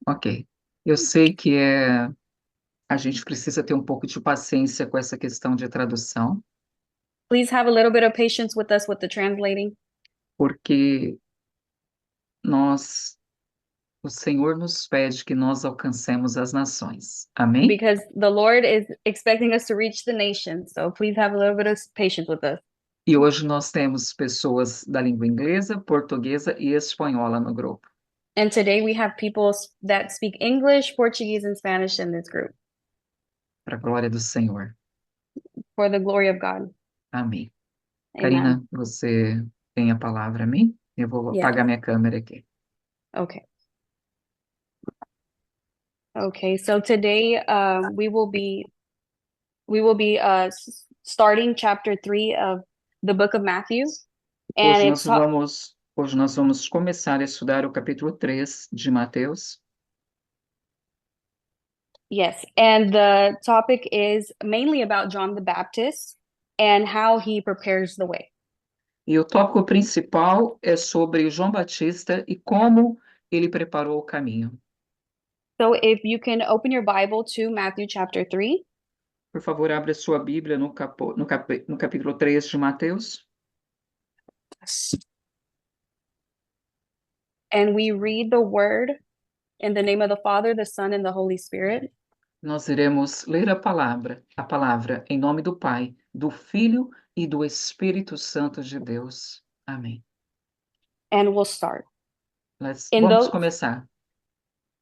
Ok. Eu sei que a gente precisa ter um pouco de paciência com essa questão de tradução, Please have a little bit of patience with us with the translating porque nós, o Senhor nos pede que nós alcancemos as nações. Amém? because the Lord is expecting us to reach the nations. So please have a little bit of patience with us. E hoje nós temos pessoas da língua inglesa, portuguesa e espanhola no grupo, And today we have people that speak English, Portuguese, and Spanish in this group para a glória do Senhor. for the glory of God. Amém. Amen. Karina, você tem a palavra a mim? Eu vou Yeah. apagar minha câmera aqui. Okay. Okay. So today we will be starting chapter 3 of the book of Matthew, and Hoje nós vamos começar a estudar o capítulo 3 de Mateus. yes, and the topic is mainly about John the Baptist and how he prepares the way. E o tópico principal é sobre João Batista e como ele preparou o caminho. So if you can open your Bible to Matthew chapter 3, Por favor, abra sua Bíblia no capítulo 3 de Mateus. and we read the word in the name of the Father, the Son, and the Holy Spirit. Nós iremos ler a palavra em nome do Pai, do Filho e do Espírito Santo de Deus. Amém. And we'll start. In Vamos those começar.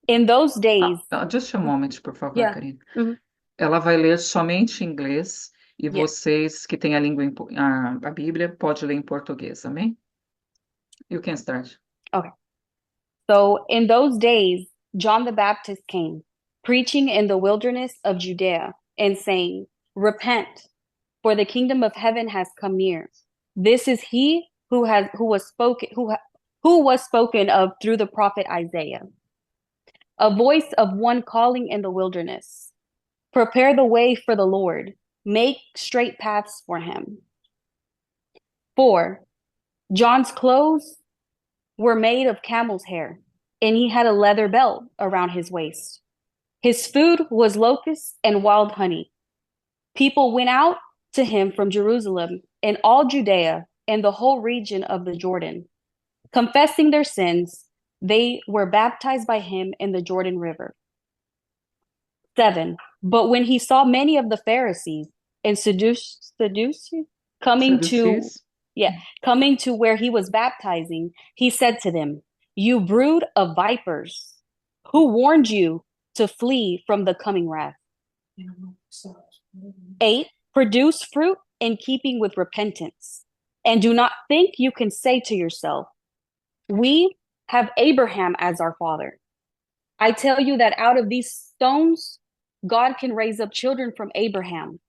in those days, Just a moment, por favor, yeah, Karina. mhm, Ela vai ler somente em inglês e yes. vocês que têm a Bíblia pode ler em português, amém? You can start. Okay. So in those days, John the Baptist came, preaching in the wilderness of Judea and saying, "Repent, for the kingdom of heaven has come near. This is he who was spoken of through the prophet Isaiah. A voice of one calling in the wilderness, prepare the way for the Lord, make straight paths for him." 4. John's clothes were made of camel's hair, and he had a leather belt around his waist. His food was locusts and wild honey. People went out to him from Jerusalem and all Judea and the whole region of the Jordan. Confessing their sins, they were baptized by him in the Jordan River. 7. But when he saw many of the Pharisees and Sadducees coming to Saduceus. yeah, coming to where he was baptizing, he said to them, "You brood of vipers, who warned you to flee from the coming wrath?" 8. Produce fruit in keeping with repentance, and do not think you can say to yourself, "We have Abraham as our father." I tell you that out of these stones, God can raise up children from Abraham.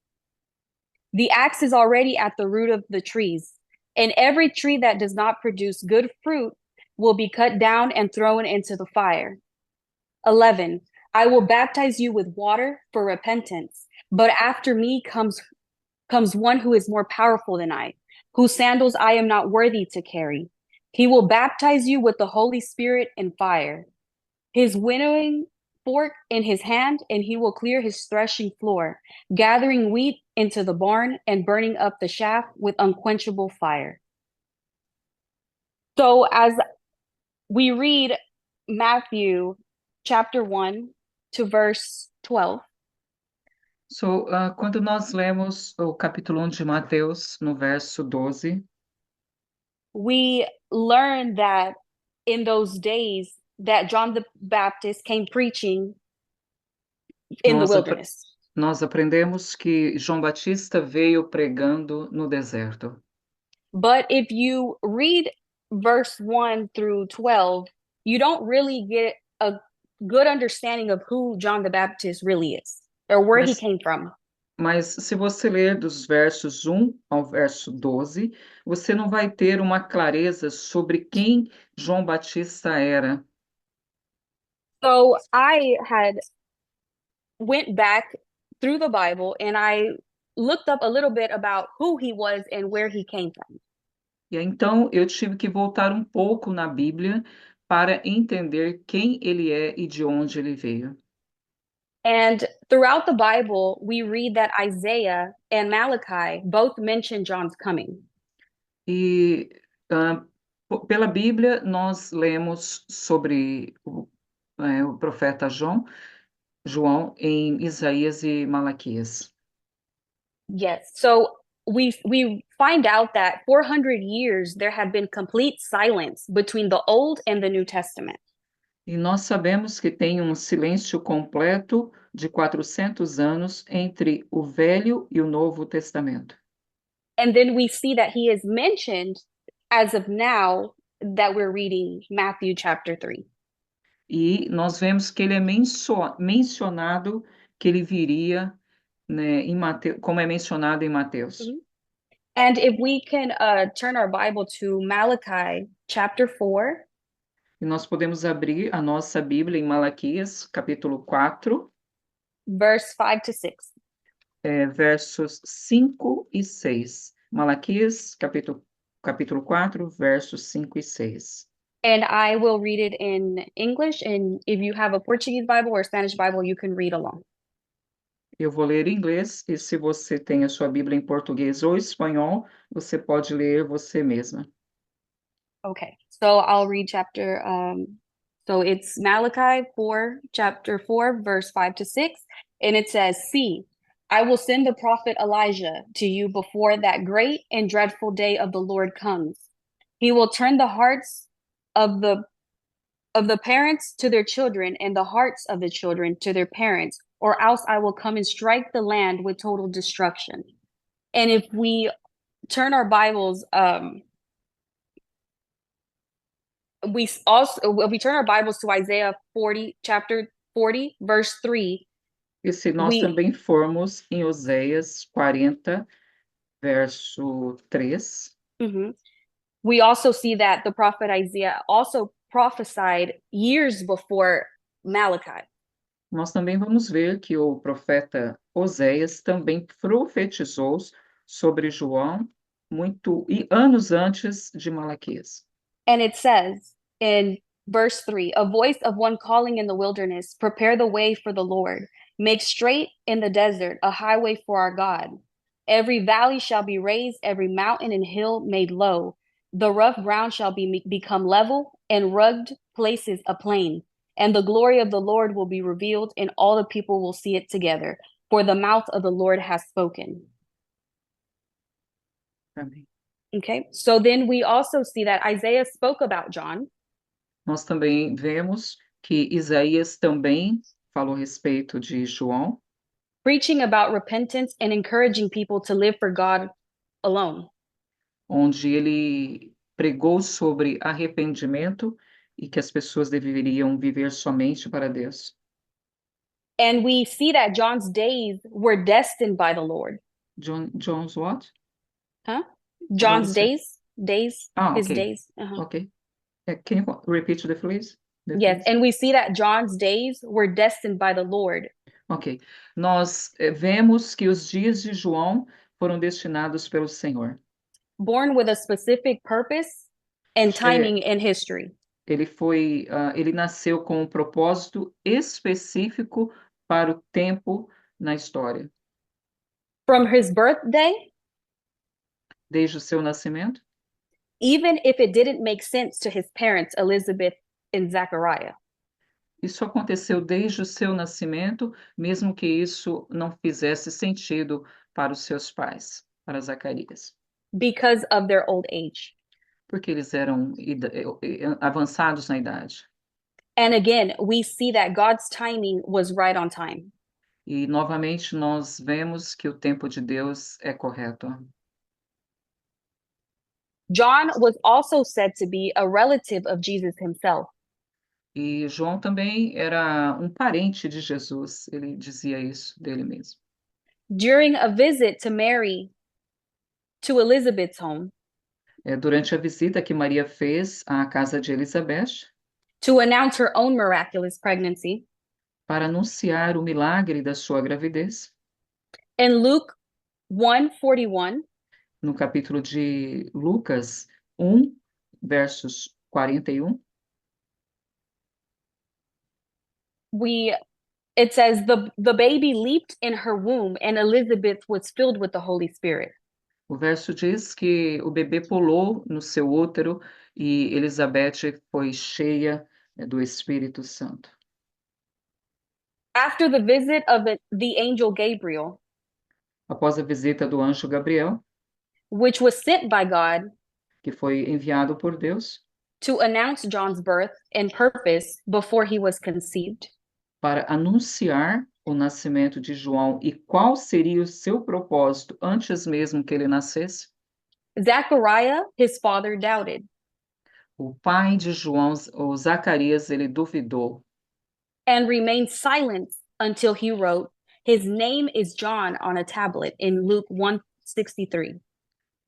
The axe is already at the root of the trees, and every tree that does not produce good fruit will be cut down and thrown into the fire. 11. I will baptize you with water for repentance, but after me comes one who is more powerful than I, whose sandals I am not worthy to carry. He will baptize you with the Holy Spirit and fire. His winnowing fork in his hand, and he will clear his threshing floor, gathering wheat into the barn and burning up the chaff with unquenchable fire. So, as we read Matthew chapter 1 to verse 12, Quando nós lemos o capítulo 1 de Mateus, no verso 12, we learn that in those days that John the Baptist came preaching in the nós, apre- wilderness. nós aprendemos que João Batista veio pregando no deserto. But if you read verse 1 through 12, you don't really get a good understanding of who John the Baptist really is or where he Mas, came from. mas se você ler dos versos 1 ao verso 12, você não vai ter uma clareza sobre quem João Batista era. So I had went back through the Bible and I looked up a little bit about who he was and where he came from. E aí, então eu tive que voltar um pouco na Bíblia para entender quem ele é e de onde ele veio. And throughout the Bible, we read that Isaiah and Malachi both mention John's coming. E pela Bíblia, nós lemos sobre o profeta João em Isaías e Malaquias. Yes. So we find out that 400 years there have been complete silence between the Old and the New Testament. E nós sabemos que tem um silêncio completo de 400 anos entre o Velho e o Novo Testamento. And then we see that he is mentioned as of now that we're reading Matthew chapter 3. E nós vemos que ele é mencionado, que ele viria, né, como é mencionado em Mateus. Mhm. And if we can turn our Bible to Malachi chapter 4, E nós podemos abrir a nossa Bíblia em Malaquias, capítulo 4, verse 5 to 6. versos 5 e 6. Malaquias, capítulo 4, versos 5 e 6. And I will read it in English. And if you have a Portuguese Bible or Spanish Bible, you can read along. Eu vou ler em inglês, e se você tem a sua Bíblia em português ou espanhol, você pode ler você mesma. Okay, so I'll read so it's Malachi 4, chapter 4, verse 5 to 6. And it says, See, I will send the prophet Elijah to you before that great and dreadful day of the Lord comes. He will turn the hearts of the parents to their children and the hearts of the children to their parents, or else I will come and strike the land with total destruction. And if we turn our Bibles, we turn our Bibles to Isaiah 40, chapter 40, verse 3. E se nós também formos em Oséias 40, verso 3, we also see that the prophet Isaiah also prophesied years before Malachi. nós também vamos ver que o profeta Oséias também profetizou sobre João e anos antes de Malaquias. And it says in verse 3, a voice of one calling in the wilderness, prepare the way for the Lord, make straight in the desert a highway for our God. Every valley shall be raised, every mountain and hill made low. The rough ground shall become level, and rugged places a plain. And the glory of the Lord will be revealed, and all the people will see it together. For the mouth of the Lord has spoken. Amém. Okay, so then we also see that Isaiah spoke about John. Nós também vemos que Isaías também falou a respeito de João, preaching about repentance and encouraging people to live for God alone. onde ele pregou sobre arrependimento e que as pessoas deveriam viver somente para Deus. And we see that John's days were destined by the Lord. John's what? Huh? John's days, his okay. days. Okay. Can you repeat please? Yes, and we see that John's days were destined by the Lord. Ok. Nós vemos que os dias de João foram destinados pelo Senhor. Born with a specific purpose and timing in history. Ele nasceu com um propósito específico para o tempo na história. From his birthday, desde o seu nascimento, even if it didn't make sense to his parents, Elizabeth and Zachariah. Isso aconteceu desde o seu nascimento, mesmo que isso não fizesse sentido para os seus pais, para Zacarias. Because of their old age. Porque eles eram avançados na idade. And again, we see that God's timing was right on time. E novamente nós vemos que o tempo de Deus é correto. John was also said to be a relative of Jesus himself. E João também era um parente de Jesus, ele dizia isso dele mesmo. During a visit to Mary to Elizabeth's home, durante a visita que Maria fez à casa de Elizabeth, to announce her own miraculous pregnancy, para anunciar o milagre da sua gravidez, in Luke 1:41, no capítulo de Lucas 1, versos 41, it says the baby leaped in her womb and Elizabeth was filled with the Holy Spirit. O verso diz que o bebê pulou no seu útero e Elizabeth foi cheia, do Espírito Santo. After the visit of the angel Gabriel, Após a visita do anjo Gabriel, which was sent by God que foi enviado por Deus to announce John's birth and purpose before he was conceived, para anunciar o nascimento de João e qual seria o seu propósito antes mesmo que ele nascesse, Zechariah, his father, doubted. o pai de João, o Zacarias, ele duvidou And remained silent until he wrote, "His name is John" on a tablet in Luke 1:63.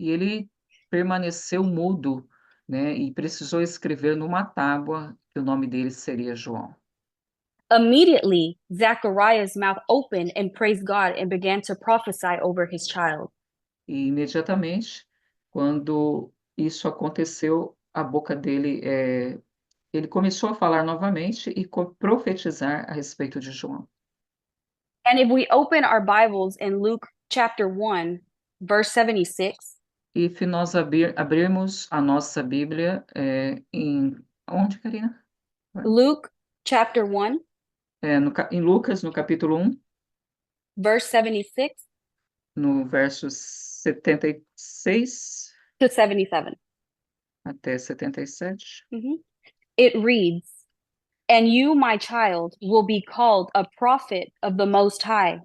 e ele permaneceu mudo, né, e precisou escrever numa tábua que o nome dele seria João. Immediately, Zechariah's mouth opened and praised God and began to prophesy over his child. E imediatamente, quando isso aconteceu, a boca dele, ele começou a falar novamente e profetizar a respeito de João. And if we open our Bibles in Luke chapter 1, verse 76, E se nós abrirmos a nossa Bíblia, onde, Karina? Luke chapter 1, Em Lucas, no capítulo 1, verse 76 no verso 76 to 77. até 77. It reads, "And you, my child, will be called a prophet of the Most High,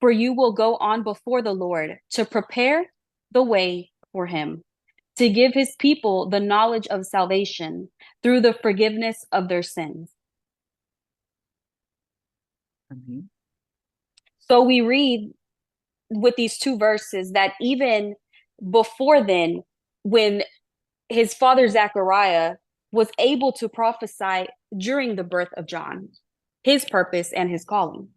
for you will go on before the Lord to prepare the way for him, to give his people the knowledge of salvation through the forgiveness of their sins." Amém. So we read with these two verses that even before then, when his father Zechariah was able to prophesy during the birth of John, his purpose and his calling.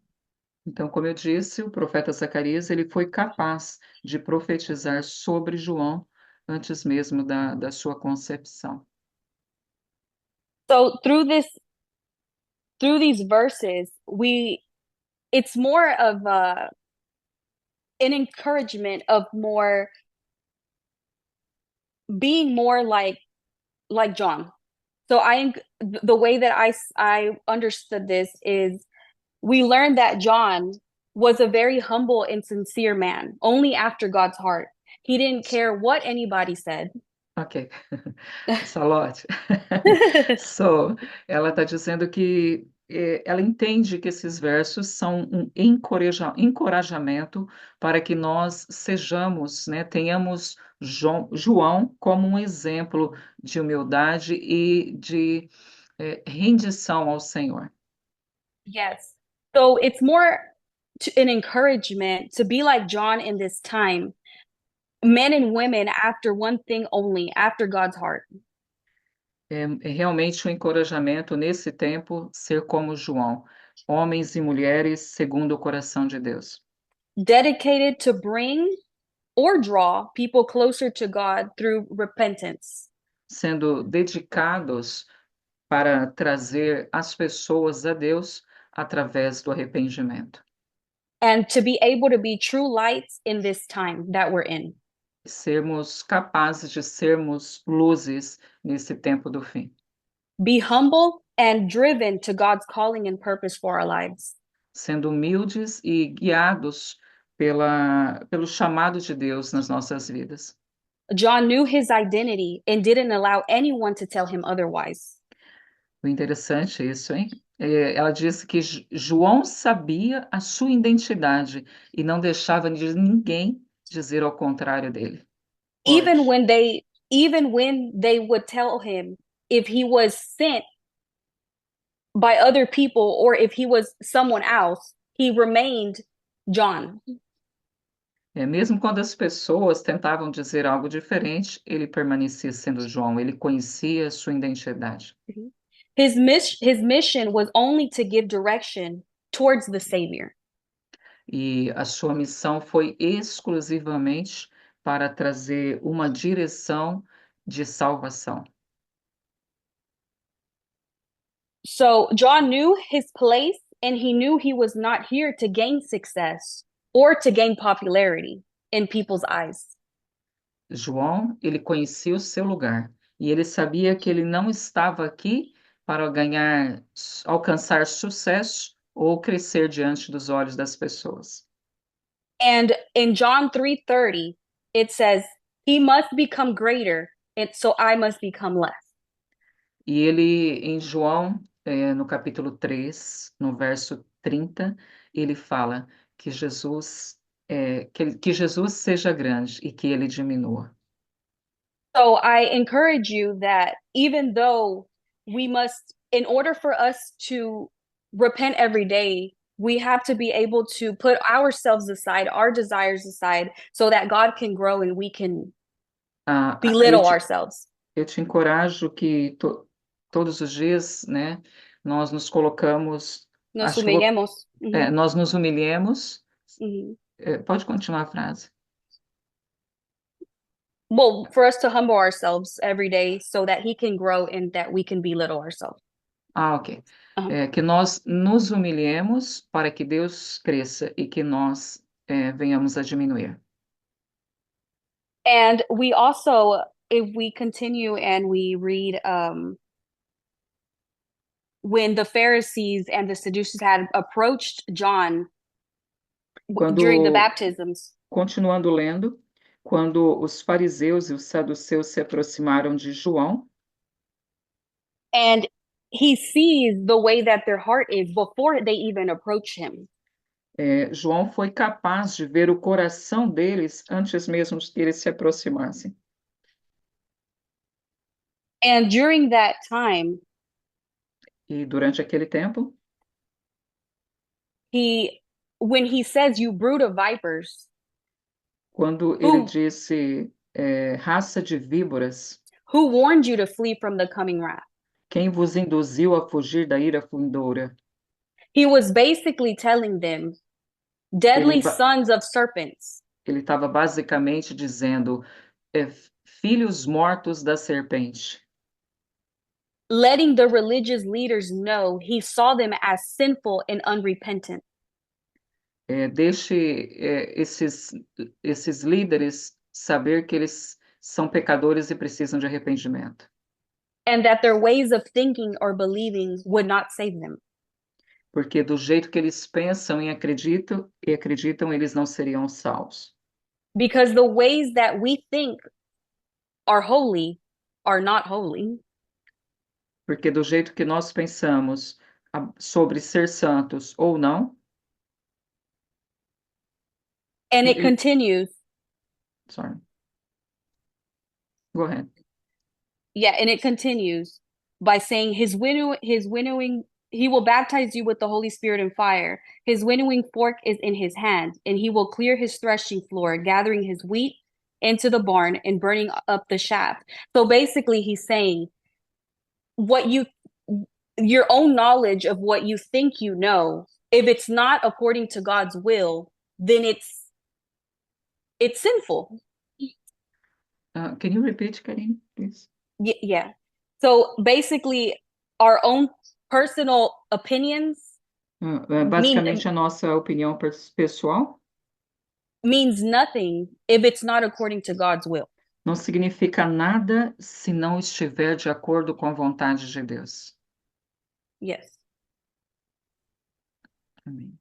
Então, como eu disse, o profeta Zacarias ele foi capaz de profetizar sobre João antes mesmo da sua concepção. So through these verses, it's more of an encouragement of more being more like John. So the way that I understood this is we learned that John was a very humble and sincere man, only after God's heart. He didn't care what anybody said. Ok. Salote. Ela está dizendo que ela entende que esses versos são um encorajamento para que nós sejamos, né, tenhamos João como um exemplo de humildade e de rendição ao Senhor. Yes. So it's more an encouragement to be like John in this time, men and women after one thing only, after God's heart. É realmente um encorajamento nesse tempo ser como João, homens e mulheres segundo o coração de Deus, Dedicated to bring or draw people closer to God through repentance. sendo dedicados para trazer as pessoas a Deus através do arrependimento. And to be able to be true lights in this time that we're in. Sermos capazes de sermos luzes nesse tempo do fim. Be humble and driven to God's calling and purpose for our lives. Sendo humildes e guiados pelo chamado de Deus nas nossas vidas. John knew his identity and didn't allow anyone to tell him otherwise. O interessante é isso, hein? Ela disse que João sabia a sua identidade e não deixava ninguém dizer ao contrário dele. Even when they would tell him if he was sent by other people or if he was someone else, he remained John. Mesmo quando as pessoas tentavam dizer algo diferente, ele permanecia sendo João, ele conhecia a sua identidade. His mission was only to give direction towards the Savior. E a sua missão foi exclusivamente para trazer uma direção de salvação. So John knew his place and he knew he was not here to gain success or to gain popularity in people's eyes. João, ele conhecia o seu lugar e ele sabia que ele não estava aqui para ganhar, alcançar sucesso ou crescer diante dos olhos das pessoas. And in John 3:30, it says, he must become greater, and so I must become less. E ele, em João, no capítulo 3, no verso 30, ele fala que que Jesus seja grande e que ele diminua. So I encourage you that even though we must, in order for us to repent every day, we have to be able to put ourselves aside, our desires aside, so that God can grow and we can Ah, belittle ourselves. eu te encorajo que todos os dias, né, nós nos colocamos, Nos acho que humillemos. nós nos humilhemos. Mhm. Pode continuar a frase. Well, for us to humble ourselves every day so that he can grow and that we can belittle ourselves. Ah, ok. Uh-huh. Que nós nos humilhemos para que Deus cresça e que nós venhamos a diminuir. And we also, if we continue and we read when the Pharisees and the Sadducees had approached John during the baptisms. Continuando lendo, quando os fariseus e os saduceus se aproximaram de João, and he sees the way that their heart is before they even approach him. João foi capaz de ver o coração deles antes mesmo que eles se aproximassem. And during that time, E durante aquele tempo, when he says, "You brood of vipers," quando ele disse raça de víboras, who warned you to flee from the coming wrath? Quem vos induziu a fugir da ira vindoura? He was basically telling them, deadly sons of serpents. Ele estava basicamente dizendo, filhos mortos da serpente. Letting the religious leaders know he saw them as sinful and unrepentant. Deixe esses líderes saber que eles são pecadores e precisam de arrependimento. And that their ways of thinking or believing would not save them. Porque do jeito que eles pensam e acreditam, eles não seriam salvos. Because the ways that we think are holy are not holy. Porque do jeito que nós pensamos sobre ser santos ou não. And it continues. Sorry. Go ahead. Yeah, and it continues by saying his winnowing, he will baptize you with the Holy Spirit and fire. His winnowing fork is in his hand, and he will clear his threshing floor, gathering his wheat into the barn and burning up the chaff. So basically he's saying your own knowledge of what you think you know, if it's not according to God's will, then it's sinful. Can you repeat, Karine, please? Yeah. So basically, our own personal opinions basicamente a nossa opinião pessoal means nothing if it's not according to God's will. Não significa nada se não estiver de acordo com a vontade de Deus. Yes. Amém.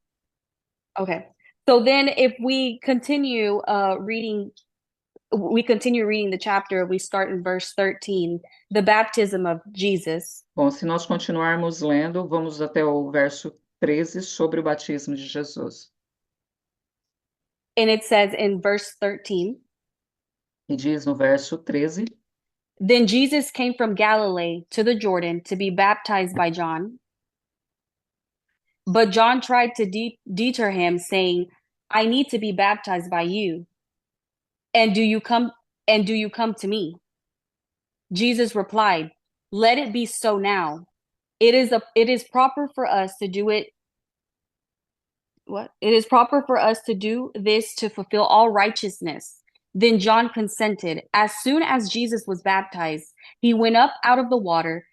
Okay. So then if we continue reading the chapter, we start in verse 13, the baptism of Jesus. Bom, se nós continuarmos lendo, vamos até o verso 13 sobre o batismo de Jesus. And it says in verse 13. E diz no verso 13. Then Jesus came from Galilee to the Jordan to be baptized by John. But John tried to deter him, saying, I need to be baptized by you. And do you come to me? Jesus replied, let it be so now. It is proper for us to do it. What? It is proper for us to do this to fulfill all righteousness. Then John consented. As soon as Jesus was baptized, he went up out of the water,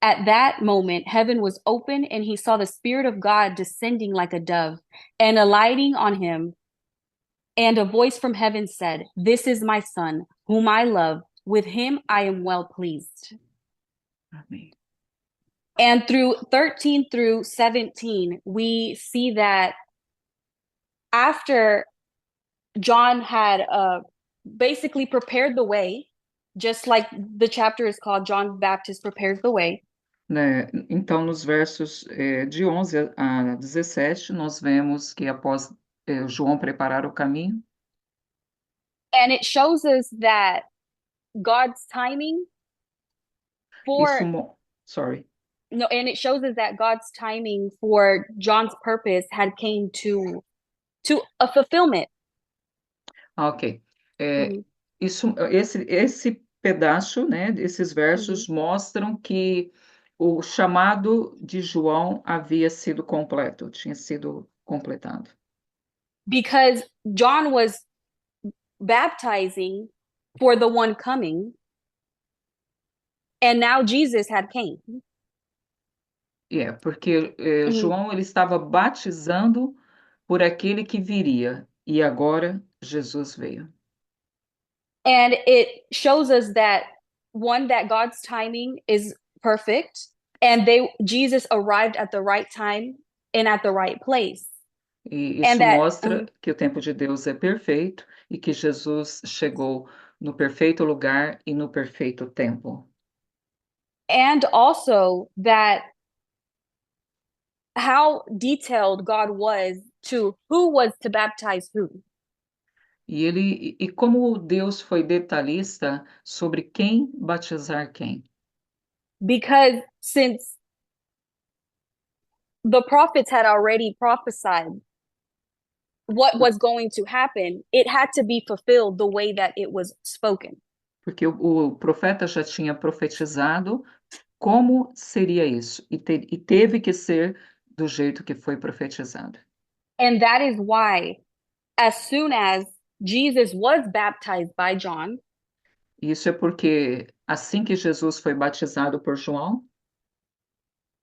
At that moment, heaven was open, and he saw the Spirit of God descending like a dove and alighting on him. And a voice from heaven said, "This is my Son, whom I love. With him I am well pleased." Amém. And through 13 through 17, we see that after John had basically prepared the way, just like the chapter is called John Baptist Prepares the Way. Né? Então, nos versos de 11 a 17, nós vemos que após João preparar o caminho, And it shows us that God's timing isso, for sorry, no, and it shows us that God's timing for John's purpose had came to a fulfillment. ok. Mhm, Esse pedaço, né, esses mhm. versos mostram que o chamado de João havia sido completo, tinha sido completado. Because John was baptizing for the one coming, and now Jesus had came. Porque Mhm. João ele estava batizando por aquele que viria, e agora Jesus veio. And it shows us that one, that God's timing is perfect, and Jesus arrived at the right time and at the right place. E And isso that mostra que o tempo de Deus é perfeito e que Jesus chegou no perfeito lugar e no perfeito tempo. and also that how detailed God was to who was to baptize who. E como Deus foi detalhista sobre quem batizar quem. Because since the prophets had already prophesied what was going to happen, it had to be fulfilled the way that it was spoken. Porque o profeta já tinha profetizado como seria isso, e teve que ser do jeito que foi profetizado. And that is why, as soon as Jesus was baptized by John, Isso é porque assim que Jesus foi batizado por João,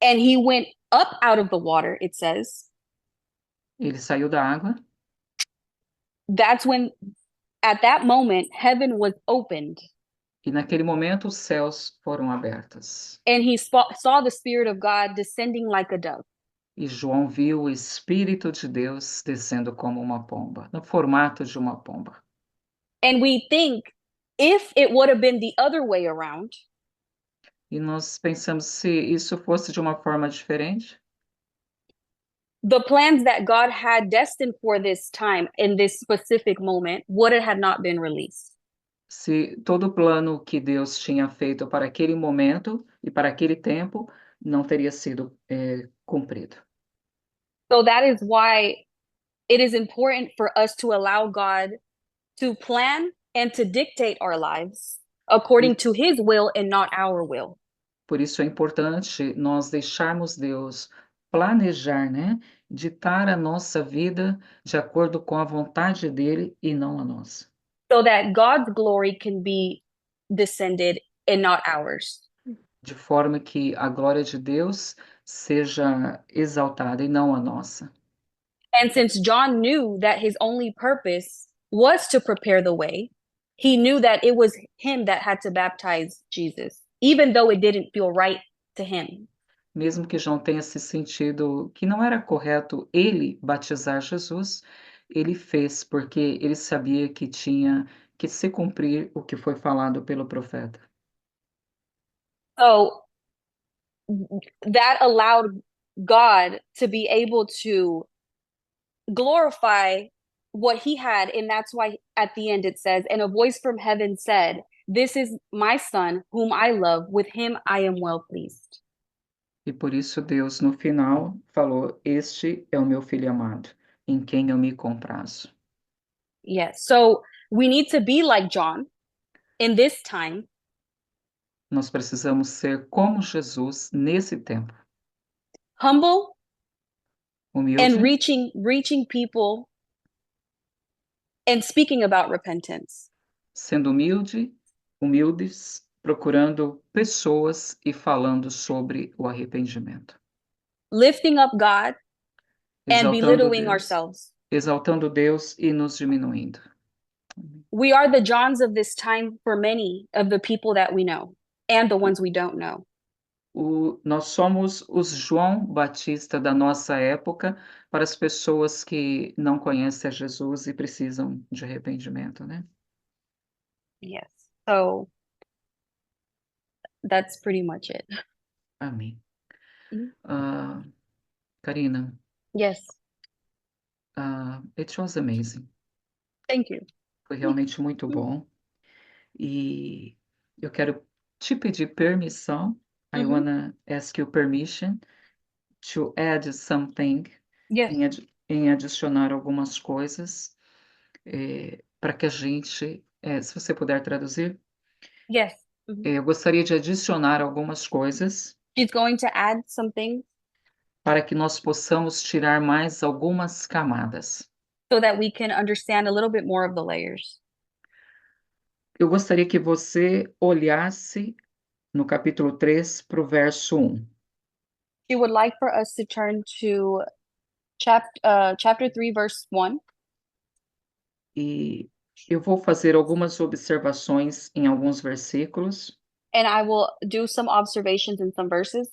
and he went up out of the water, it says, ele saiu da água, that's when, at that moment, heaven was opened, e naquele momento os céus foram abertos. and he saw the Spirit of God descending like a dove. E João viu o Espírito de Deus descendo como uma pomba, no formato de uma pomba. And we think if it would have been the other way around, E nós pensamos se isso fosse de uma forma diferente, the plans that God had destined for this time in this specific moment would have had not been released. se todo o plano que Deus tinha feito para aquele momento e para aquele tempo não teria sido cumprido. So that is why it is important for us to allow God to plan and to dictate our lives according to his will and not our will. Por isso é importante nós deixarmos Deus planejar, né? Ditar a nossa vida de acordo com a vontade dele e não a nossa. So that God's glory can be descended and not ours. De forma que a glória de Deus seja exaltada e não a nossa. And since John knew that his only purpose was to prepare the way, he knew that it was him that had to baptize Jesus, even though it didn't feel right to him. Mesmo que João tenha se sentido que não era correto ele batizar Jesus, ele fez porque ele sabia que tinha que se cumprir o que foi falado pelo profeta. So that allowed God to be able to glorify what he had. And that's why at the end it says, and a voice from heaven said, "This is my son whom I love. With him I am well pleased." E por isso Deus, no final, falou: Este é o meu filho amado, em quem eu me comprazo. Yes. So we need to be like John in this time, Nós precisamos ser como Jesus nesse tempo, humble and humilde, reaching people and speaking about repentance. sendo humildes procurando pessoas e falando sobre o arrependimento, lifting up God and exaltando belittling Deus, ourselves. exaltando Deus e nos diminuindo. We are the Johns of this time for many of the people that we know and the ones we don't know. Nós somos os João Batista da nossa época para as pessoas que não conhecem a Jesus e precisam de arrependimento, né? Yes. So that's pretty much it. Amém. Mhm. Ah, Karina, Yes. it was amazing. Thank you. Foi realmente muito bom. E eu quero te pedir permissão. I Mhm. wanna ask you permission to add something, Yes. em adicionar algumas coisas, para que a gente, se você puder traduzir, Yes. Mhm. eu gostaria de adicionar algumas coisas She's going to add something para que nós possamos tirar mais algumas camadas. so that we can understand a little bit more of the layers. Eu gostaria que você olhasse no capítulo 3 para o verso 1. She would like for us to turn to chapter 3, verse 1. E eu vou fazer algumas observações em alguns versículos, And I will do some observations in some verses,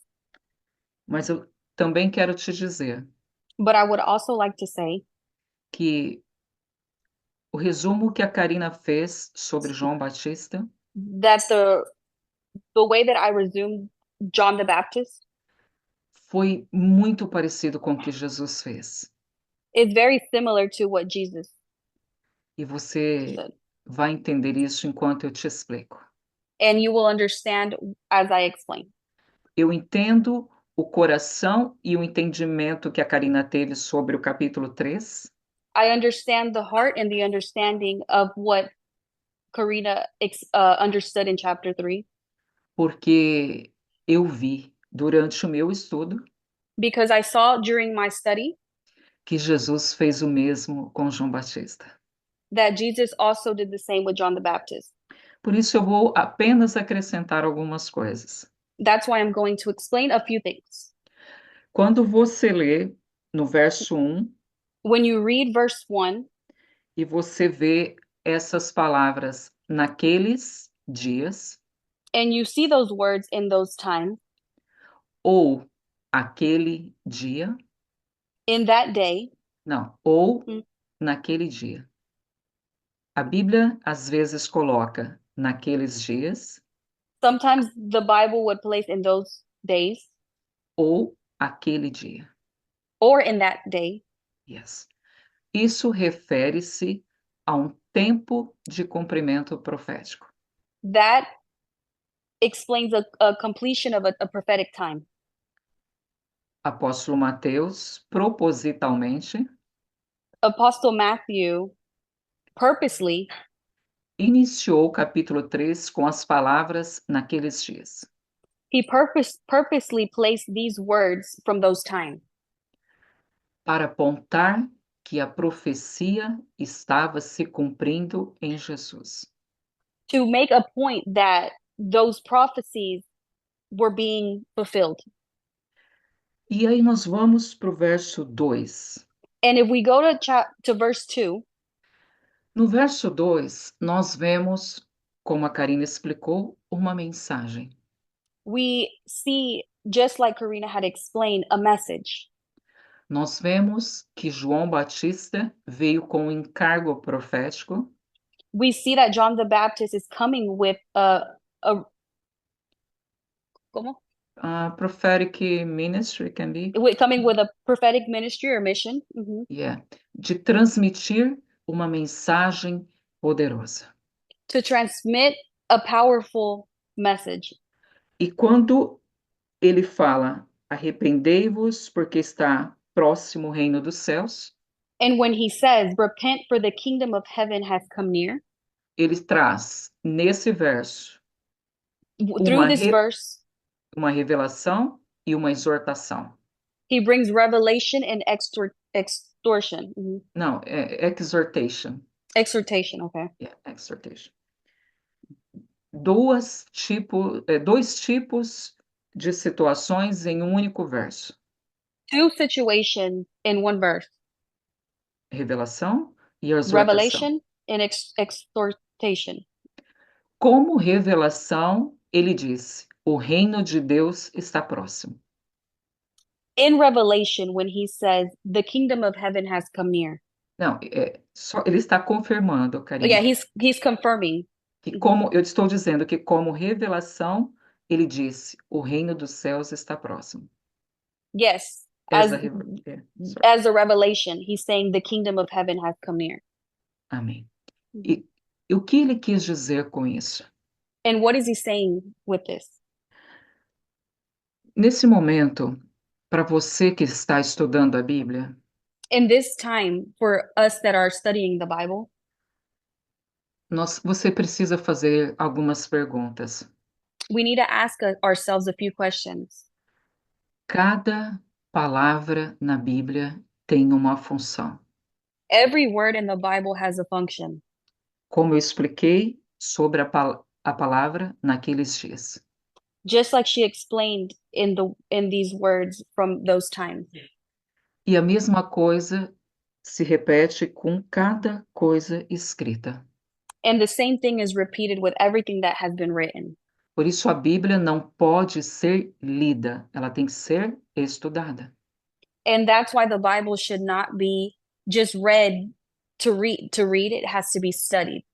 mas eu também quero te dizer but I would also like to say que o resumo que a Karina fez sobre João Batista that the way that I resumed John the Baptist foi muito parecido com o que Jesus fez. is very similar to what Jesus E você said. vai entender isso enquanto eu te explico. And you will understand as I explain. Eu entendo o coração e o entendimento que a Karina teve sobre o capítulo 3, I understand the heart and the understanding of what Karina understood in chapter 3 porque eu vi durante o meu estudo because I saw during my study que Jesus fez o mesmo com João Batista. that Jesus also did the same with John the Baptist. Por isso eu vou apenas acrescentar algumas coisas. That's why I'm going to explain a few things. Quando você lê no verso 1 When you read verse 1 e você vê essas palavras naqueles dias and you see those words in those times, ou aquele dia, in that day, não, ou mm, naquele dia. A Bíblia às vezes coloca naqueles dias sometimes the Bible would place in those days ou aquele dia. or in that day. Yes. Isso refere-se a um tempo de cumprimento profético. That explains a completion of a prophetic time. Apóstolo Mateus, propositalmente, Apostle Matthew purposely iniciou o capítulo 3 com as palavras naqueles dias. purposely placed these words from those times Para apontar que a profecia estava se cumprindo em Jesus. to make a point that those prophecies were being fulfilled. E aí nós vamos para o verso 2. And if we go to verse 2, No verso 2, nós vemos, como a Karina explicou, uma mensagem. we see, just like Karina had explained, a message. Nós vemos que João Batista veio com um encargo profético We see that John the Baptist is coming with a ¿cómo? prophetic ministry can be, Coming with a prophetic ministry or mission. yeah, de transmitir uma mensagem poderosa. To transmit a powerful message. E quando ele fala, arrependei-vos porque está próximo o reino dos céus, And when he says, repent for the kingdom of heaven has come near, ele traz nesse verso through uma, this verse, uma revelação e uma exortação. he brings revelation and extortion. Não, é exhortation. Exhortation, okay. Yeah, exhortation. dois tipos de situações em um único verso: Two situations in one verse. revelação e exortação. Revelation and exhortation. Como revelação, ele disse: o reino de Deus está próximo. In Revelation, when he says, the kingdom of heaven has come near. Não, ele está confirmando, Oh, yeah, Karine, he's confirming. que Mhm. como eu estou dizendo que como revelação, ele disse: o reino dos céus está próximo. Yes, As a, sorry. as a revelation, he's saying the kingdom of heaven has come near. Amém. Mhm. E o que ele quis dizer com isso? And what is he saying with this? Nesse momento, para você que está estudando a Bíblia, In this time, for us that are studying the Bible, você precisa fazer algumas perguntas. we need to ask ourselves a few questions. Cada palavra na Bíblia tem uma função. Every word in the Bible has a function, Como eu expliquei sobre a palavra naqueles dias. just like she explained in these words from those times. E a mesma coisa se repete com cada coisa escrita. And the same thing is repeated with everything that has been written. Por isso a Bíblia não pode ser lida, ela tem que ser estudada. And that's why the Bible should not be just read to read. To read, it has to be studied.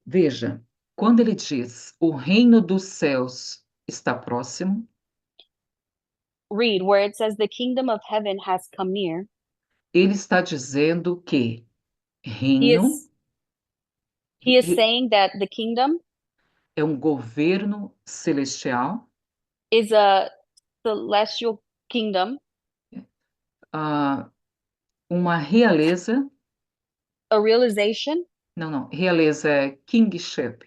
Veja, quando ele diz o reino dos céus está próximo, Read where it says the kingdom of heaven has come near. ele está dizendo que He reino is he is saying that the kingdom é um governo celestial, is a celestial kingdom, ah, uma realeza, a realization, não, realeza é kingship,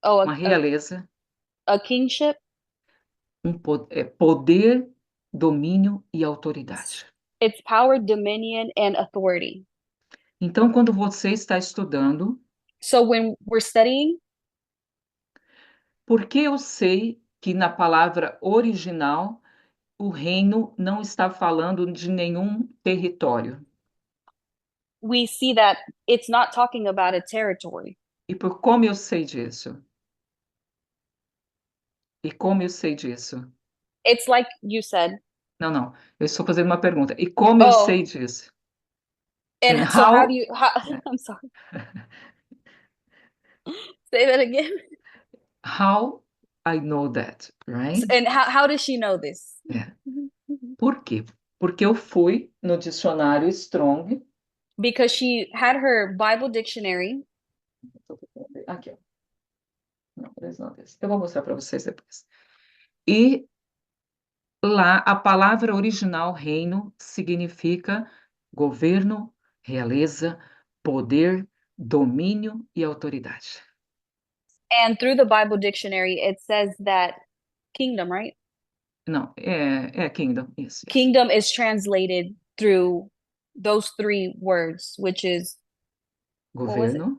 oh, uma realeza, a kingship. poder, domínio e autoridade. It's power, dominion, and authority. Então, quando você está estudando, So when we're studying, por que eu sei que na palavra original o reino não está falando de nenhum território? we see that it's not talking about a territory. E por como eu sei disso? E como eu sei disso? It's like you said. Não, eu estou fazendo uma pergunta. E como eu Oh, sei disso? And and so how do how, you I'm sorry. Say that again. how I know that, right? And how does she know this? É. Por quê? Porque eu fui no dicionário Strong. Because she had her Bible dictionary. Aqui, ó. Não, eu vou mostrar para vocês depois. E lá, a palavra original reino significa governo, realeza, poder, domínio e autoridade. And through the Bible dictionary, it says that kingdom, right? Não, é kingdom, isso. Kingdom is translated through those three words, which is Governo,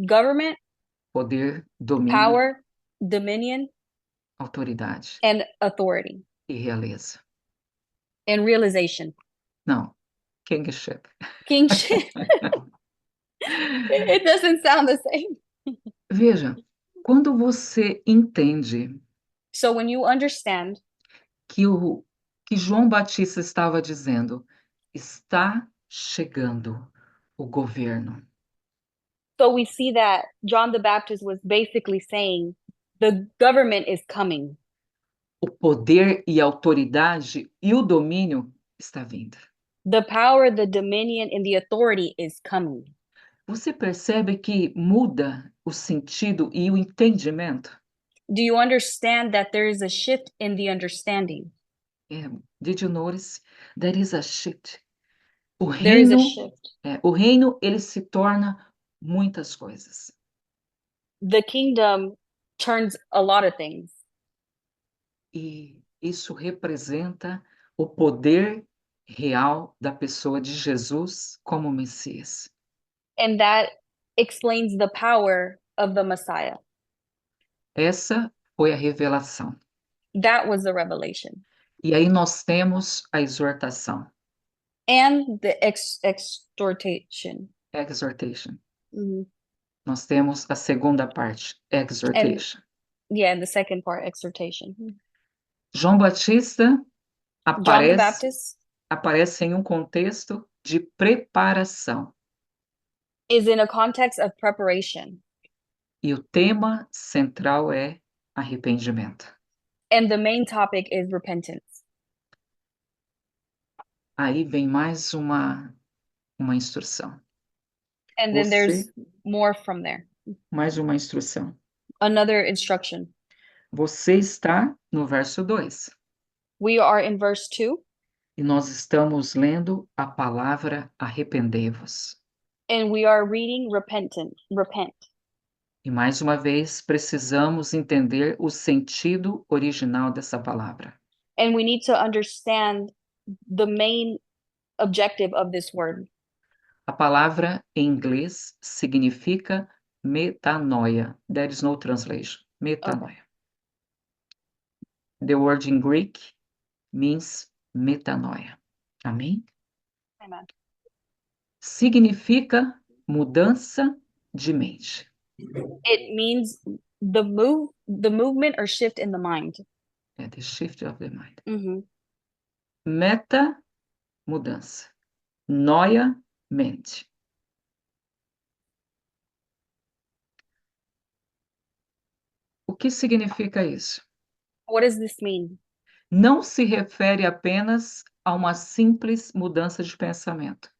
government, poder, domínio, power, dominion, autoridade and authority, e realeza. and realization. Não, kingship. Kingship. It doesn't sound the same. Veja, quando você entende So when you understand que João Batista estava dizendo, está chegando o governo. So we see that John the Baptist was basically saying the government is coming. O poder e a autoridade e o domínio está vindo. The power, the dominion, and the authority is coming. Você percebe que muda o sentido e o entendimento? Do you understand that there is a shift in the understanding? Did you notice? There is a shift. O There is a reino, shift. o reino, ele se torna muitas coisas. The kingdom turns a lot of things. E isso representa o poder real da pessoa de Jesus como Messias. And that explains the power of the Messiah. Essa foi a revelação. That was the revelation. E aí nós temos a exortação, And the exhortation. exhortation. Mhm. Nós temos a segunda parte, And exhortation. yeah, the second part, exhortation. João Batista John the aparece, Baptist aparece em um contexto de preparação. is in a context of preparation. E o tema central é arrependimento. And the main topic is repentance. Aí vem mais uma instrução. And then Você, there's more from there. mais uma instrução. Another instruction. Você está no verso 2. We are in verse 2, E nós estamos lendo a palavra arrependei-vos. and we are reading repent. E mais uma vez precisamos entender o sentido original dessa palavra. And we need to understand the main objective of this word. A palavra em inglês significa metanoia. There is no translation. Metanoia. The word in Greek means metanoia. Amém? Amen. Significa mudança de mente. It means the movement or shift in the mind. É the shift of the mind. Mhm. Meta, mudança. Noia, mente. O que significa isso? What does this mean? Não se refere apenas a uma simples mudança de pensamento,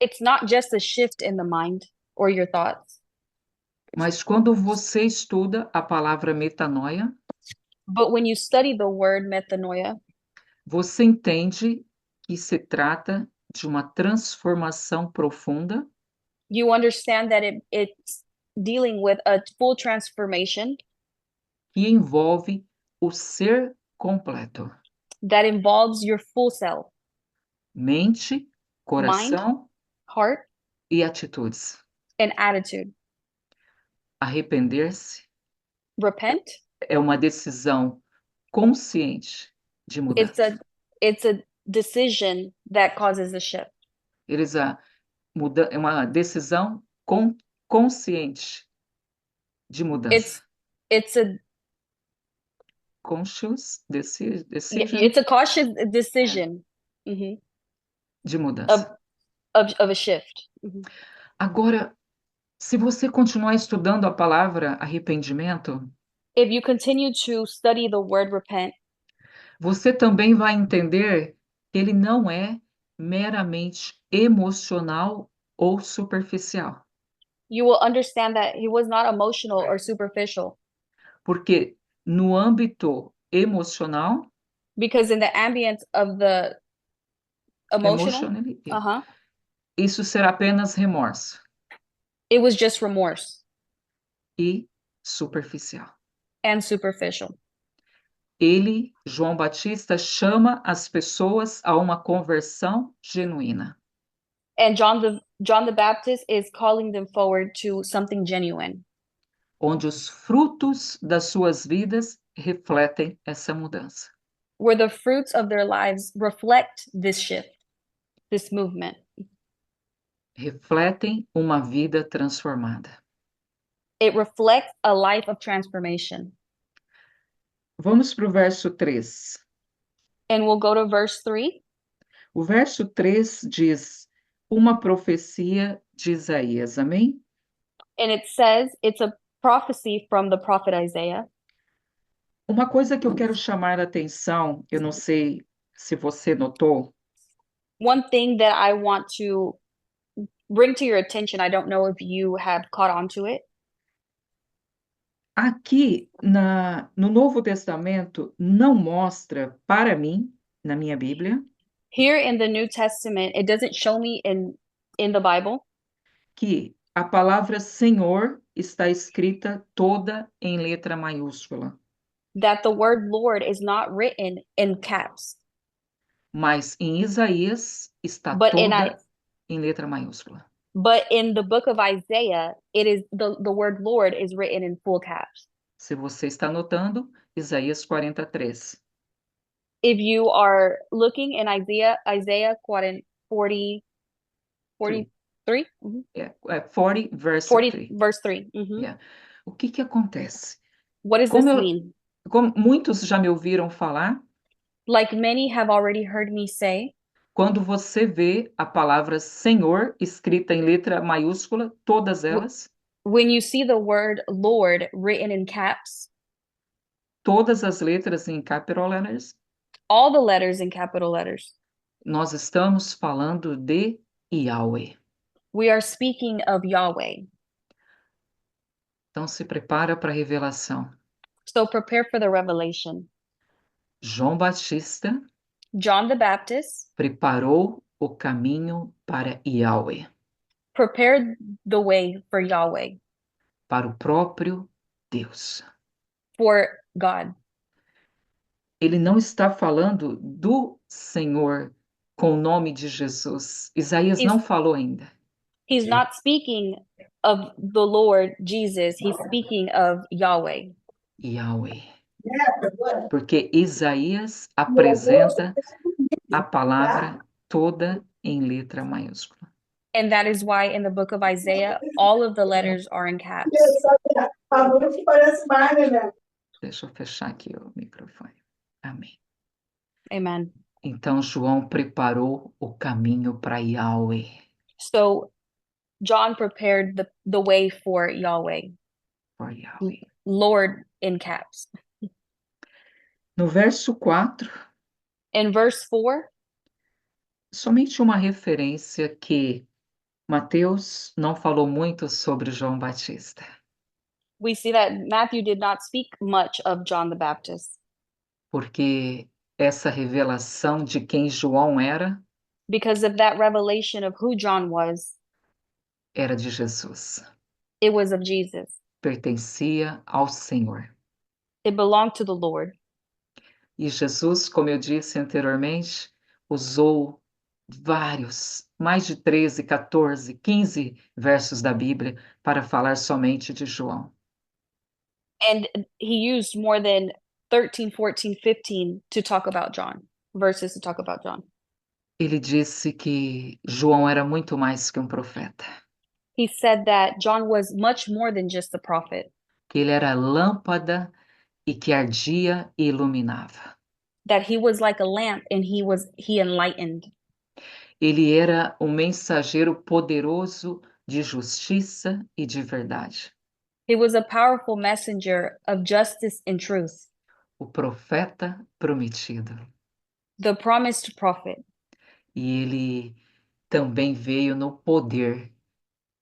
It's not just a shift in the mind or your thoughts, mas quando você estuda a palavra metanoia, but when you study the word metanoia, você entende que se trata de uma transformação profunda you understand that it's dealing with a full transformation que envolve o ser completo. that involves your full self, Mente, coração heart, e atitudes. and attitude. Arrepender-se Repent, é uma decisão consciente de it's mudança. a decision that causes a shift. É uma decisão consciente de mudança. It's a Conscious decision it's a cautious decision mhm, de mudança. of a shift. Mhm. Agora, se você continuar estudando a palavra arrependimento, If you continue to study the word repent, você também vai entender que ele não é meramente emocional ou superficial. you will understand that he was not emotional or superficial, Porque no âmbito emocional, because in the ambience of the emotional, emotionally, uh-huh, isso será apenas remorso it was just remorse e superficial. and superficial. Ele, João Batista, chama as pessoas a uma conversão genuína. And John the Baptist is calling them forward to something genuine, Onde os frutos das suas vidas refletem essa mudança. where the fruits of their lives reflect this shift, this movement. Refletem uma vida transformada. It reflects a life of transformation. Vamos para o verso 3. And we'll go to verse 3. O verso 3 diz uma profecia de Isaías, amém? And it says it's a prophecy from the prophet Isaiah. Uma coisa que eu quero chamar a atenção, eu não sei se você notou, One thing that I want to bring to your attention, I don't know if you have caught on to it. aqui no Novo Testamento não mostra para mim, na minha Bíblia, Here in the New Testament, it doesn't show me in the Bible que a palavra Senhor está escrita toda em letra maiúscula, that the word Lord is not written in caps, mas em Isaías está but toda em letra maiúscula. but in the book of Isaiah, it is the word Lord is written in full caps. Se você está anotando, Isaías 43. If you are looking in Isaiah 40, 3. 43, mhm, 40, verse 40 3. verse 3. Mhm. Yeah. O que que acontece? What does Como, this eu, mean? como muitos já me ouviram falar, Like many have already heard me say, quando você vê a palavra Senhor escrita em letra maiúscula, todas elas, when you see the word Lord written in caps, todas as letras em capital letters, all the letters in capital letters, nós estamos falando de Yahweh. we are speaking of Yahweh. Então se prepara para a revelação. So prepare for the revelation. João Batista John the Baptist preparou o caminho para Yahweh, prepared the way for Yahweh, para o próprio Deus. for God. Ele não está falando do Senhor com o nome de Jesus. Isaías He's não falou ainda. he's not speaking of the Lord Jesus, he's speaking of Yahweh. Yahweh. Porque Isaías apresenta a palavra toda em letra maiúscula. And that is why in the book of Isaiah, all of the letters are in caps. Deixa eu fechar aqui o microfone. Amém. Amen. Então João preparou o caminho para Yahweh. So John prepared the way for Yahweh, For Yahweh. Lord in caps. No verso 4, In verse 4, somente uma referência que Mateus não falou muito sobre João Batista, we see that Matthew did not speak much of John the Baptist porque essa revelação de quem João because of that revelation of who John was. era de Jesus, It was of Jesus. pertencia ao Senhor. It belonged to the Lord. E Jesus, como eu disse anteriormente, usou vários, mais de 13, 14, 15 versos da Bíblia para falar somente de João. And he used more than 13, 14, 15 to talk about John, verses to talk about John. Ele disse que João era muito mais que um profeta, He said that John was much more than just a prophet, que ele era lâmpada e que ardia e iluminava. that he was like a lamp and he enlightened. Ele era um mensageiro poderoso de justiça e de verdade. He was a powerful messenger of justice and truth, O profeta prometido. the promised prophet. E ele também veio no poder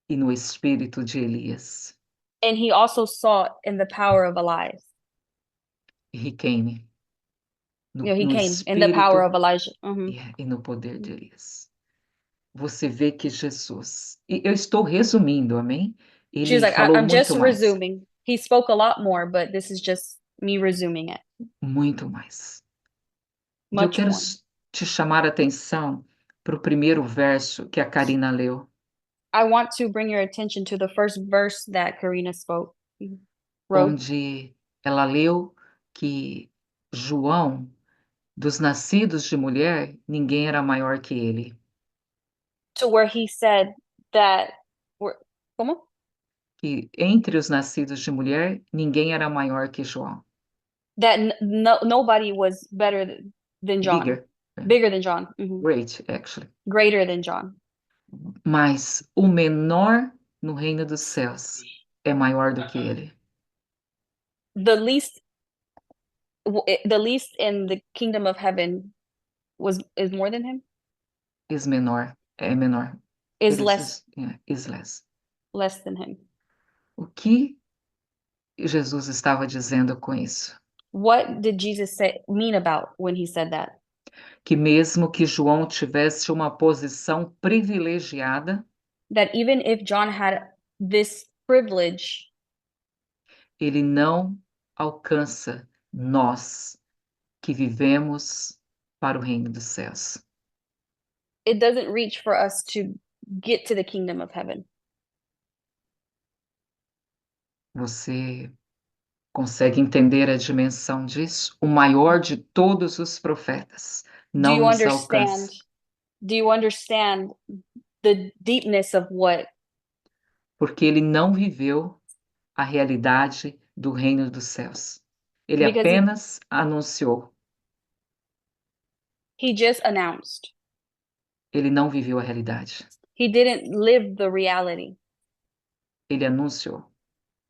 e no espírito de Elias. And he also saw in the power of Elias. He came He no came in the power espírito of Elijah. Mhm. e no poder de Elias. Você vê que Jesus, e eu estou resumindo, amém? She's Ele like, falou I'm just muito mais, resuming. He spoke a lot more, but this is just me resuming it. muito mais. E eu Much quero more. te chamar a atenção para o primeiro verso que a Karina leu, I want to bring your attention to the first verse that Karina wrote, onde ela leu que João, dos nascidos de mulher, ninguém era maior que ele. to where he said that, ¿cómo? Que entre os nascidos de mulher, ninguém era maior que João. That nobody was better than John, Bigger. bigger than John, Great, actually. greater than John. Mas o menor no reino dos céus é maior do que ele. The least, the least in the kingdom of heaven is more than him. Is menor, é menor. Is Ele less diz, is less. less than him. O que Jesus estava dizendo com isso? What did Jesus mean about when he said that? Que mesmo que João tivesse uma posição privilegiada, That even if John had this privilege, ele não alcança nós que vivemos para o reino dos céus. it doesn't reach for us to get to the kingdom of heaven. Você Consegue entender a dimensão disso? O maior de todos os profetas Do não you nos understand? alcança, Do you understand the deepness of what? porque ele não viveu a realidade do reino dos céus. Ele Because apenas anunciou, he just announced. ele não viveu a realidade. He didn't live the reality. Ele anunciou.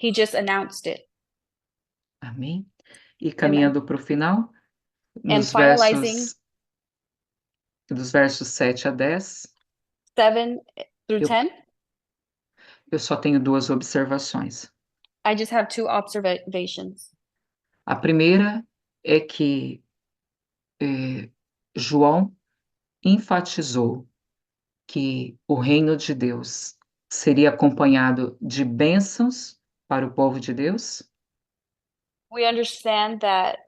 He just announced it. Amém? E Amen. caminhando para o final, And nos finalizing dos versos 7 a 10, 7 through eu, 10, eu só tenho duas observações. I just have two observations. A primeira é que João enfatizou que o reino de Deus seria acompanhado de bênçãos para o povo de Deus, We understand that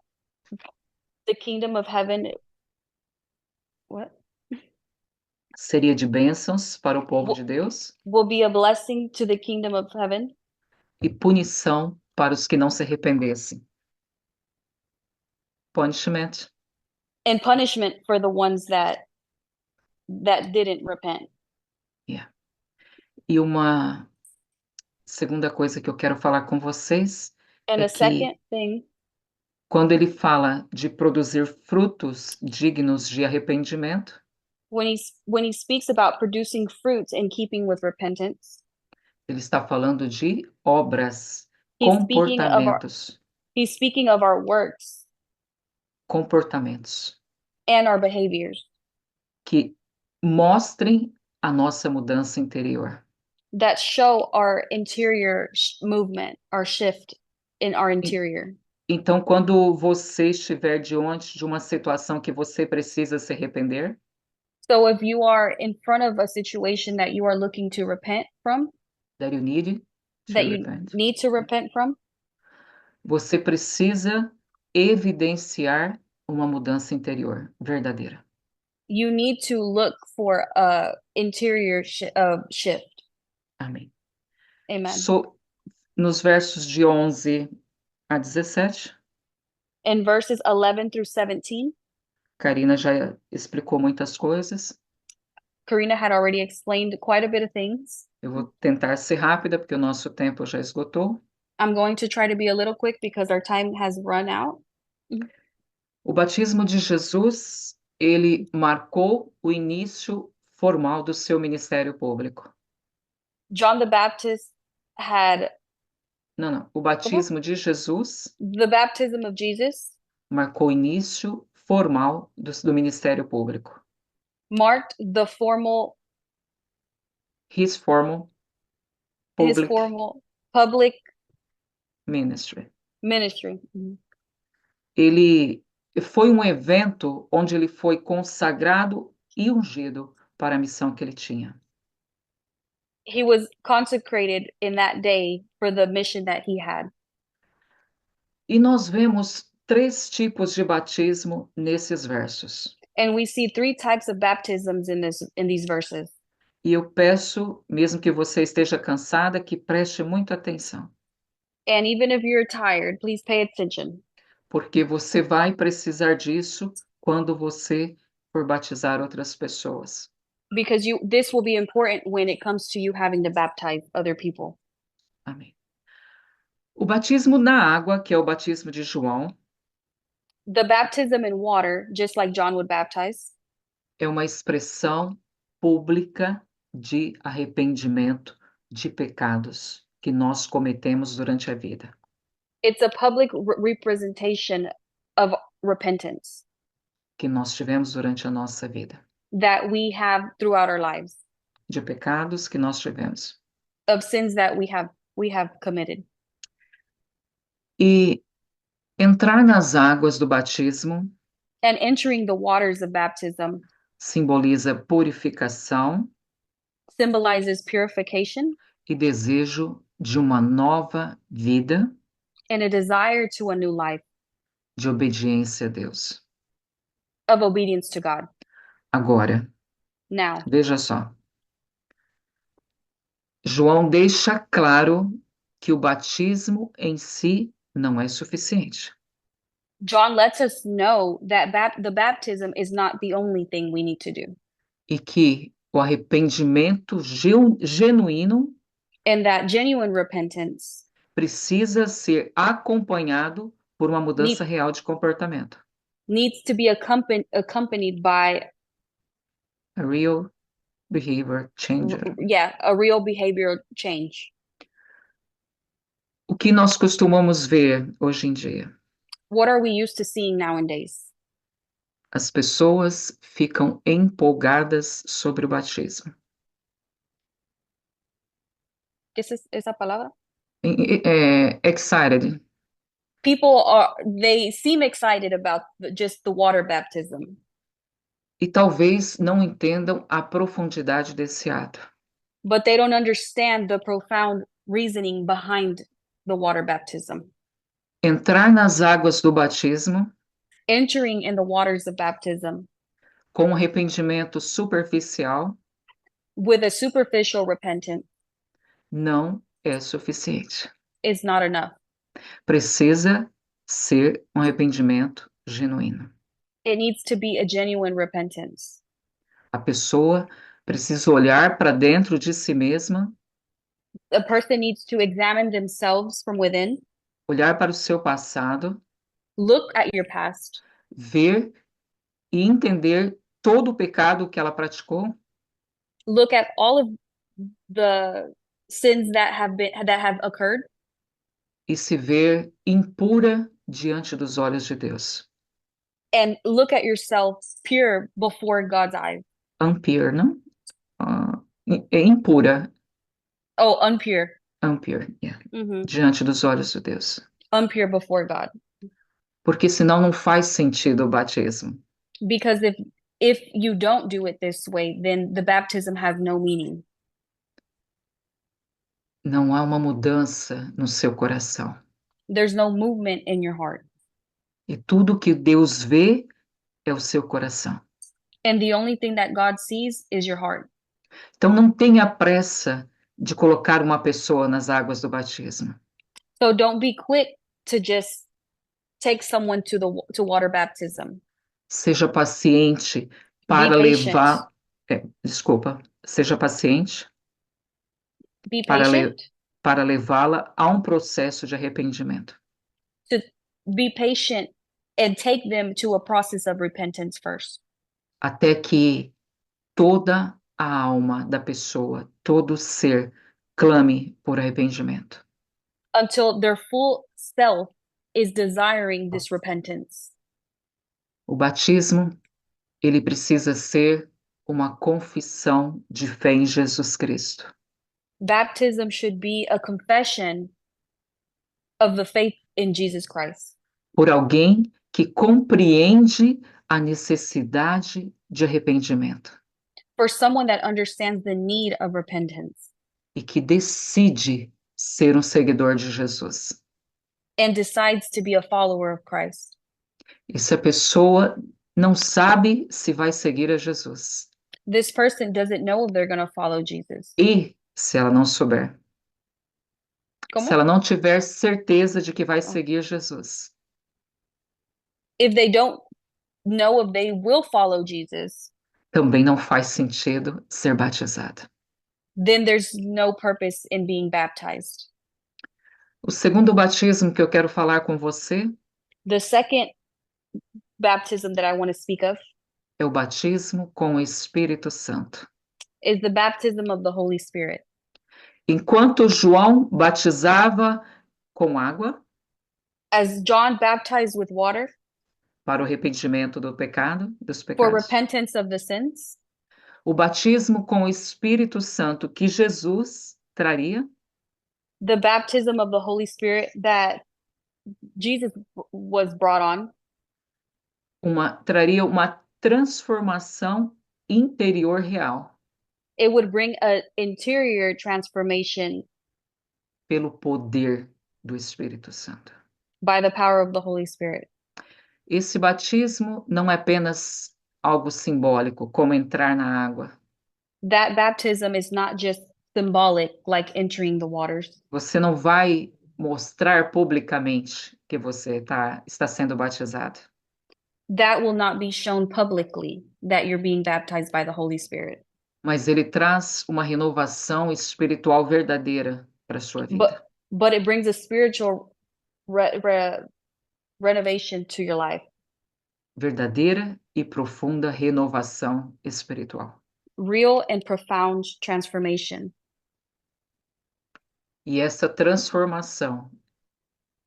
the kingdom of heaven, what? seria de bênçãos para o povo Will, de Deus will be a blessing to the kingdom of heaven e punição para os que não se arrependessem. Punishment. and punishment for the ones that didn't repent. Yeah. E uma segunda coisa que eu quero falar com vocês And é a second que thing, quando ele fala de produzir frutos dignos de arrependimento, when he speaks about producing fruits in keeping with repentance, ele está falando de obras, he's speaking of our comportamentos, he's speaking of our works comportamentos and our behaviors que mostrem a nossa mudança interior. that show our interior movement, our shift in our E- interior. Então, quando você estiver diante de uma situação que você precisa se arrepender, So if you are in front of a situation that you are looking to repent from, that you need to that you repent, need to repent from, você precisa evidenciar uma mudança interior verdadeira. you need to look for a interior shift. Amém. Amen. Nos versos de 11 a 17, In verses 11 through 17, Karina já explicou muitas coisas. Karina had already explained quite a bit of things. Eu vou tentar ser rápida, porque o nosso tempo já esgotou. I'm going to try to be a little quick because our time has run out. O batismo de Jesus, ele marcou o início formal do seu ministério público. John the Baptist had Não. O batismo de Jesus the baptism of Jesus marcou o início formal do ministério público. marked the formal His formal his public formal public ministry. ministry. Ele foi um evento onde ele foi consagrado e ungido para a missão que ele tinha. He was consecrated in that day for the mission that he had. E nós vemos três tipos de batismo nesses versos. And we see three types of baptisms in these verses. E eu peço, mesmo que você esteja cansada, que preste muita atenção, And even if you're tired, please pay attention porque você vai precisar disso quando você for batizar outras pessoas. because this will be important when it comes to you having to baptize other people. Amém. O batismo na água, que é o batismo de João, The baptism in water, just like John would baptize, é uma expressão pública de arrependimento de pecados que nós cometemos durante a vida. it's a public representation of repentance Que nós tivemos durante a nossa vida. that we have throughout our lives, De pecados que nós tivemos. of sins that we have committed. E entrar nas águas do batismo And entering the waters of baptism simboliza purificação symbolizes purification e desejo de uma nova vida and a desire to a new life de obediência a Deus. of obedience to God. Agora, Now, veja só. João deixa claro que o batismo em si não é suficiente. John lets us know that the baptism is not the only thing we need to do, E que o arrependimento genuíno and that genuine repentance precisa ser acompanhado por uma need, mudança real de comportamento. needs to be accompanied by, A real behavior changer. a real behavioral change. O que nós costumamos ver hoje em dia? What are we used to seeing nowadays? As pessoas ficam empolgadas sobre o batismo. ¿Qué es esa palabra? Excited. They seem excited about just the water baptism, E talvez não entendam a profundidade desse ato. but they don't understand the profound reasoning behind the water baptism. Entrar nas águas do batismo Entering in the waters of baptism com arrependimento superficial with a superficial repentance não é suficiente. is not enough. Precisa ser um arrependimento genuíno. It needs to be a genuine repentance. A pessoa precisa olhar para dentro de si mesma, A person needs to examine themselves from within, olhar para o seu passado, look at your past, ver e entender todo o pecado que ela praticou look at all of the sins that have occurred, e se ver impura diante dos olhos de Deus. and look at yourself pure before God's eyes. Impure, não? É impura. Oh, unpure. Impure, yeah. Mm-hmm. Diante dos olhos de Deus. Unpure before God. Porque senão não faz sentido o batismo. Because if you don't do it this way, then the baptism has no meaning. Não há uma mudança no seu coração. There's no movement in your heart. E tudo que Deus vê é o seu coração. And the only thing that God sees is your heart. Então não tenha pressa de colocar uma pessoa nas águas do batismo. So don't be quick to just take someone to water baptism. Seja paciente para levar. Desculpa. Seja paciente Be patient para levá-la a um processo de arrependimento. to be patient and take them to a process of repentance first. Até que toda a alma da pessoa, todo ser, clame por arrependimento. Until their full self is desiring this repentance. O batismo, ele precisa ser uma confissão de fé em Jesus Cristo. Baptism should be a confession of the faith in Jesus Christ. Por alguém que compreende a necessidade de arrependimento For someone that understands the need of repentance e que decide ser um seguidor de Jesus. and decides to be a follower of Christ. E se a pessoa não sabe se vai seguir a Jesus. This person doesn't know if they're going to follow Jesus. E se ela não souber. Como? Se ela não tiver certeza de que vai seguir Jesus. If they don't know if they will follow Jesus, Também não faz sentido ser batizado. then there's no purpose in being baptized. O segundo batismo que eu quero falar com você The second baptism that I want to speak of é o batismo com o Espírito Santo. is the baptism of the Holy Spirit. Enquanto João batizava com água As John baptized with water para o arrependimento dos for pecados, repentance of the sins, o batismo com o Espírito Santo que Jesus traria the baptism of the Holy Spirit that Jesus was brought on traria uma transformação interior real it would bring an interior transformation pelo poder do Espírito Santo. by the power of the Holy Spirit. Esse batismo não é apenas algo simbólico, como entrar na água. That baptism is not just symbolic, like entering the waters. Você não vai mostrar publicamente que você está sendo batizado. That will not be shown publicly that you're being baptized by the Holy Spirit. Mas ele traz uma renovação espiritual verdadeira para a sua But vida. but it brings a spiritual renovation to your life. Verdadeira e profunda renovação espiritual. Real and profound transformation. E essa transformação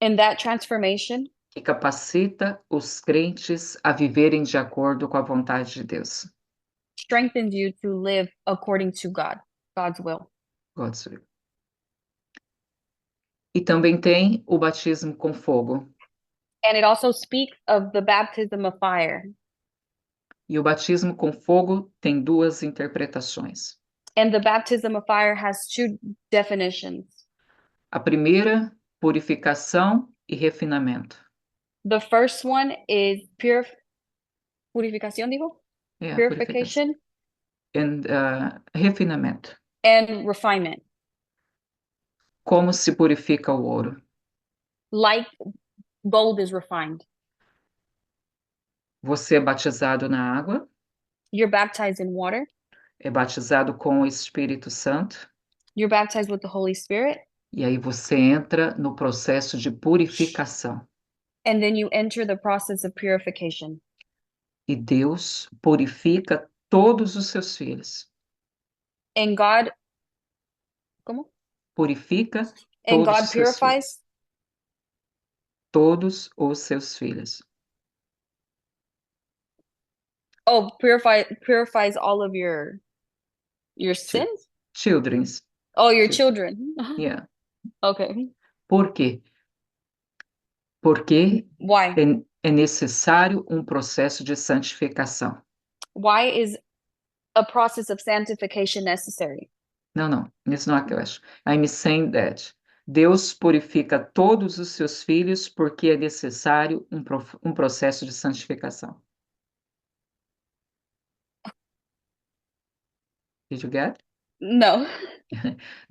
And that transformation que capacita os crentes a viverem de acordo com a vontade de Deus. strengthens you to live according to God's will. God's will. E também tem o batismo com fogo. And it also speaks of the baptism of fire. E o batismo com fogo tem duas interpretações. And the baptism of fire has two definitions. A primeira, purificação e refinamento. The first one is purificación, dijo? É, Purification and, refinamento. and refinement. Como se purifica o ouro? Like gold is refined. Você é batizado na água, You're baptized in water. é batizado com o Espírito Santo, You're baptized with the Holy Spirit. e aí você entra no processo de purificação. And then you enter the process of purification. E Deus purifica todos os seus filhos. And God, ¿cómo? Purifica And todos God os seus filhos. purifies Todos os seus filhos. purifies all of your sins? Children's. Oh, your children. Yeah. Okay. Por quê? Porque Why? é necessário um processo de santificação. Why is a process of sanctification necessary? Não, isso não é o que eu acho. I'm saying that. Deus purifica todos os seus filhos porque é necessário um processo de santificação. Did you get? No.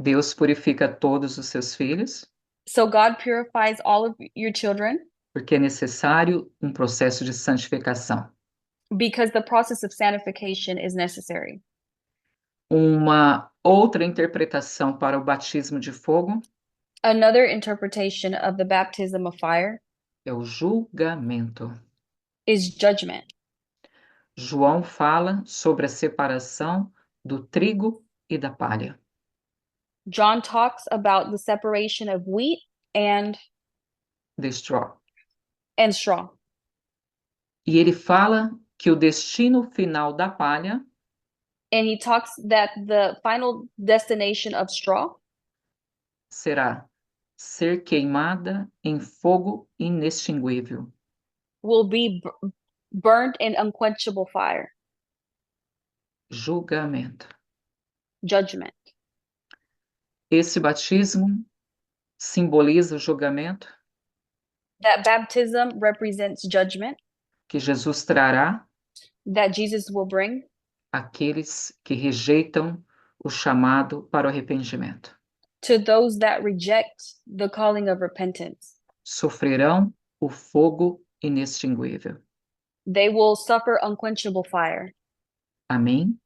Deus purifica todos os seus filhos So God purifies all of your children porque é necessário um processo de santificação. because the process of sanctification is necessary. Uma outra interpretação para o batismo de fogo Another interpretation of the baptism of fire é o julgamento. is judgment. João fala sobre a separação do trigo e da palha. John talks about the separation of wheat and The straw. straw. E ele fala que o destino final da palha And he talks that the final destination of straw será ser queimada em fogo inextinguível. will be burned in unquenchable fire. Julgamento. Judgment. Esse batismo simboliza o julgamento That baptism represents judgment que Jesus trará that Jesus will bring àqueles que rejeitam o chamado para o arrependimento. to those that reject the calling of repentance. Sofrerão o fogo inextinguível. They will suffer unquenchable fire. Amém?